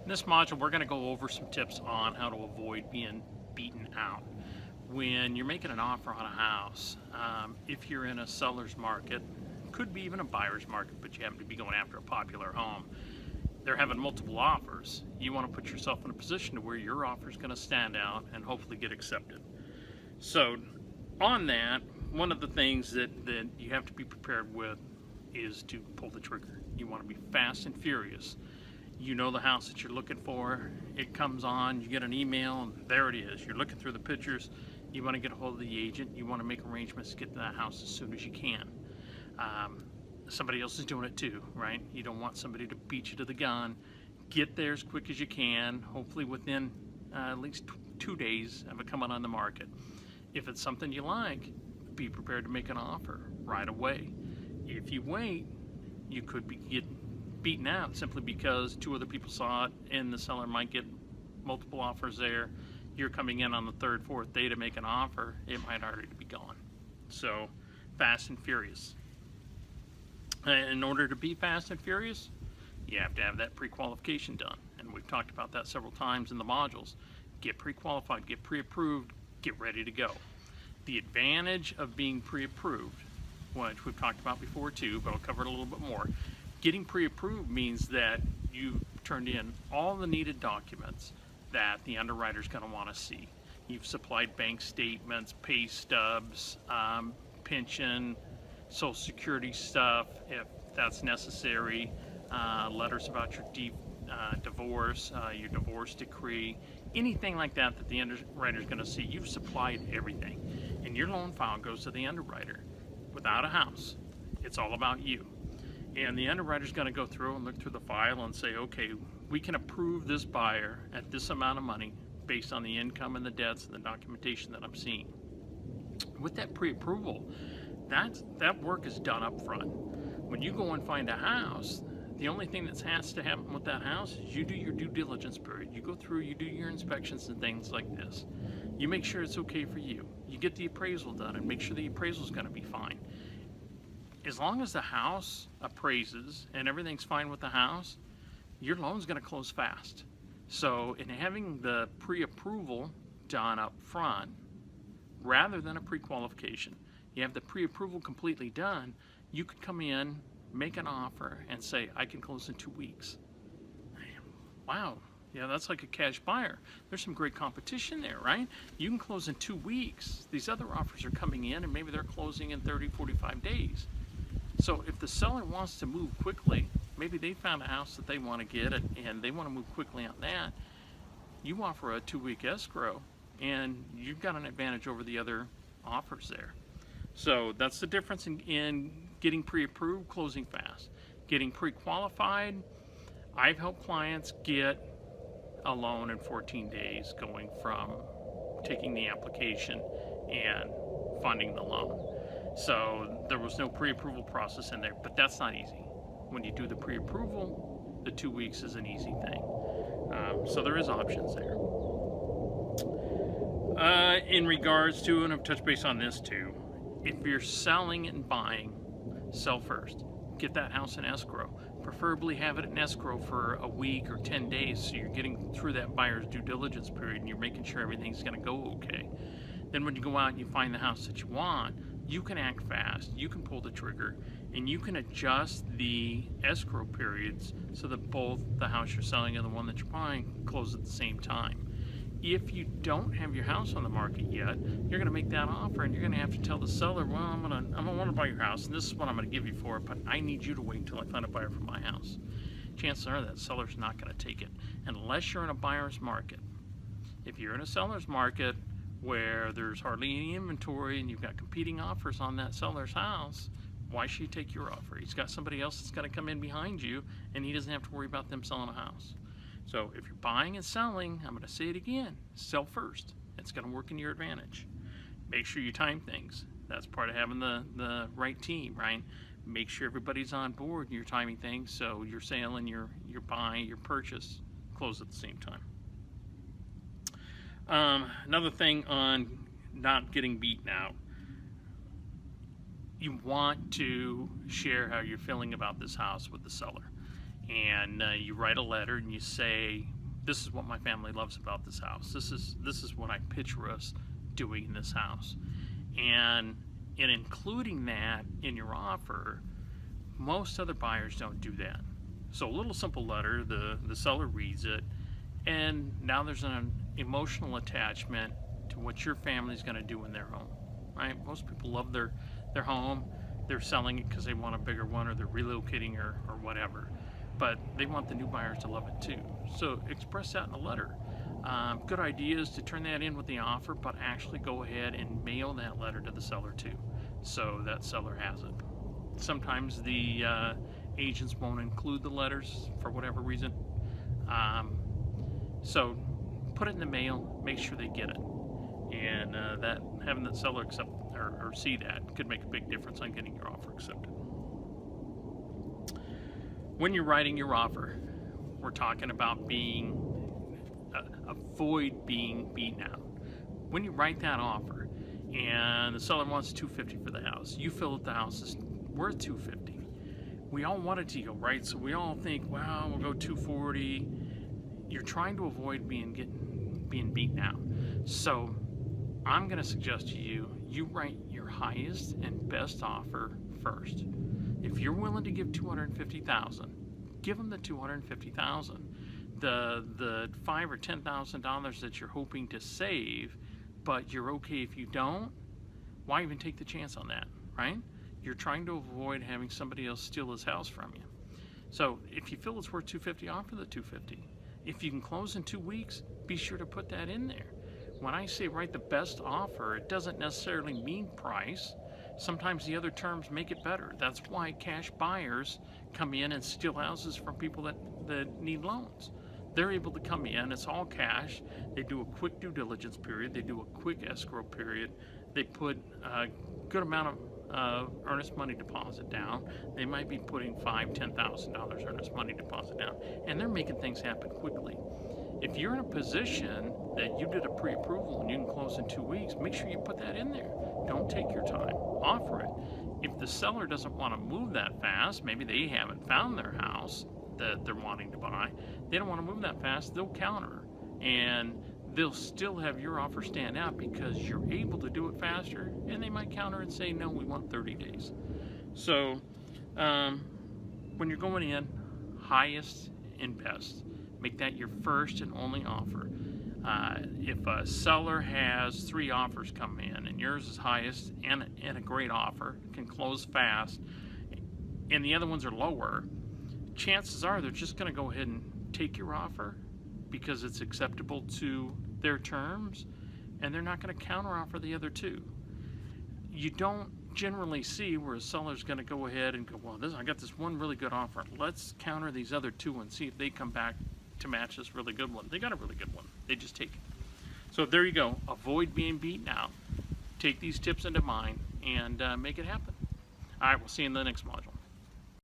In this module, we're going to go over some tips on how to avoid being beaten out. When you're making an offer on a house, if you're in a seller's market, could be even a buyer's market, but you happen to be going after a popular home, they're having multiple offers. You want to put yourself in a position to where your offer is going to stand out and hopefully get accepted. So on that, one of the things that you have to be prepared with is to pull the trigger. You want to be fast and furious. You know the house that you're looking for, it comes on, you get an email, and there it is. You're looking through the pictures, you want to get a hold of the agent, you want to make arrangements to get to that house as soon as you can. Somebody else is doing it too, right? You don't want somebody to beat you to the gun. Get there as quick as you can, hopefully within at least 2 days of it coming on the market. If it's something you like, be prepared to make an offer right away. If you wait, you could get beaten out simply because 2 other people saw it and the seller might get multiple offers there. You're coming in on the 3rd, 4th day to make an offer, it might already be gone. So fast and furious. In order to be fast and furious, you have to have that pre-qualification done, and we've talked about that several times in the modules. Get pre-qualified, get pre-approved, get ready to go. The advantage of being pre-approved, which we've talked about before too, but I'll cover it a little bit more. Getting pre-approved means that you've turned in all the needed documents that the underwriter's going to want to see. You've supplied bank statements, pay stubs, pension, Social Security stuff if that's necessary, letters about your divorce, your divorce decree, anything like that that the underwriter's going to see. You've supplied everything, and your loan file goes to the underwriter without a house. It's all about you. And the underwriter's going to go through and look through the file and say, okay, we can approve this buyer at this amount of money based on the income and the debts and the documentation that I'm seeing. With that pre-approval, that work is done up front. When you go and find a house, the only thing that has to happen with that house is you do your due diligence period. You go through, you do your inspections and things like this. You make sure it's okay for you. You get the appraisal done and make sure the appraisal is going to be fine. As long as the house appraises and everything's fine with the house, your loan's going to close fast. So in having the pre-approval done up front rather than a pre-qualification, you have the pre-approval completely done, you could come in, make an offer, and say, I can close in 2 weeks. Wow, yeah, that's like a cash buyer. There's some great competition there, right? You can close in 2 weeks. These other offers are coming in, and maybe they're closing in 30, 45 days. So if the seller wants to move quickly, maybe they found a house that they want to get, and they want to move quickly on that, you offer a 2-week escrow, and you've got an advantage over the other offers there. So that's the difference in getting pre-approved, closing fast. Getting pre-qualified, I've helped clients get a loan in 14 days going from taking the application and funding the loan. So there was no pre-approval process in there, but that's not easy. When you do the pre-approval, the 2 weeks is an easy thing. So there is options there. In regards to, and I've touched base on this too, if you're selling and buying, sell first. Get that house in escrow. Preferably have it in escrow for a week or 10 days so you're getting through that buyer's due diligence period and you're making sure everything's going to go okay. Then when you go out and you find the house that you want, you can act fast, you can pull the trigger, and you can adjust the escrow periods so that both the house you're selling and the one that you're buying close at the same time. If you don't have your house on the market yet, you're going to make that offer and you're going to have to tell the seller, well, I'm going to want to buy your house and this is what I'm going to give you for it, but I need you to wait until I find a buyer for my house. Chances are that seller's not going to take it unless you're in a buyer's market. If you're in a seller's market where there's hardly any inventory and you've got competing offers on that seller's house, why should he take your offer? He's got somebody else that's going to come in behind you and he doesn't have to worry about them selling a house. So if you're buying and selling, I'm going to say it again, sell first. It's going to work in your advantage. Make sure you time things. That's part of having the right team, right? Make sure everybody's on board and you're timing things so your sale and your buying, your purchase close at the same time. Another thing on not getting beaten out. You want to share how you're feeling about this house with the seller. and you write a letter and you say, this is what my family loves about this house. This is what I picture us doing in this house. And in including that in your offer, most other buyers don't do that. So a little simple letter, the seller reads it, and now there's an emotional attachment to what your family's going to do in their home, right? Most people love their home. They're selling it because they want a bigger one, or they're relocating, or whatever. But they want the new buyers to love it too. So express that in the letter. Good idea is to turn that in with the offer, but actually go ahead and mail that letter to the seller too, so that seller has it. Sometimes the agents won't include the letters for whatever reason. So put it in the mail, make sure they get it. And that having the seller accept or see that could make a big difference on getting your offer accepted. When you're writing your offer, we're talking about avoid being beaten out. When you write that offer and the seller wants $250 for the house, you feel that the house is worth $250. We all want a deal, right? So we all think, wow, we'll go $240. You're trying to avoid being beaten out. So I'm going to suggest to you, you write your highest and best offer first. If you're willing to give $250,000, give them the $250,000. The $5,000 or $10,000 that you're hoping to save, but you're okay if you don't, why even take the chance on that, right? You're trying to avoid having somebody else steal his house from you. So if you feel it's worth $250, offer the $250. If you can close in 2 weeks, be sure to put that in there. When I say write the best offer, it doesn't necessarily mean price. Sometimes the other terms make it better. That's why cash buyers come in and steal houses from people that need loans. They're able to come in, it's all cash. They do a quick due diligence period. They do a quick escrow period. They put a good amount of earnest money deposit down. They might be putting $5,000, $10,000 earnest money deposit down, and they're making things happen quickly. If you're in a position that you did a pre-approval and you can close in 2 weeks, make sure you put that in there. Don't take your time. Offer it. If the seller doesn't want to move that fast, maybe they haven't found their house that they're wanting to buy, they don't want to move that fast, they'll counter. And they'll still have your offer stand out because you're able to do it faster, and they might counter and say, no, we want 30 days. So when you're going in, highest and best. Make that your first and only offer. If a seller has 3 offers come in and yours is highest and a great offer, can close fast, and the other ones are lower, chances are they're just going to go ahead and take your offer because it's acceptable to their terms, and they're not going to counteroffer the other 2. You don't generally see where a seller's going to go ahead and go, well, I got this one really good offer. Let's counter these other 2 and see if they come back to match this really good one. They got a really good one. They just take it. So there you go. Avoid being beaten out. Take these tips into mind and make it happen. All right, we'll see you in the next module.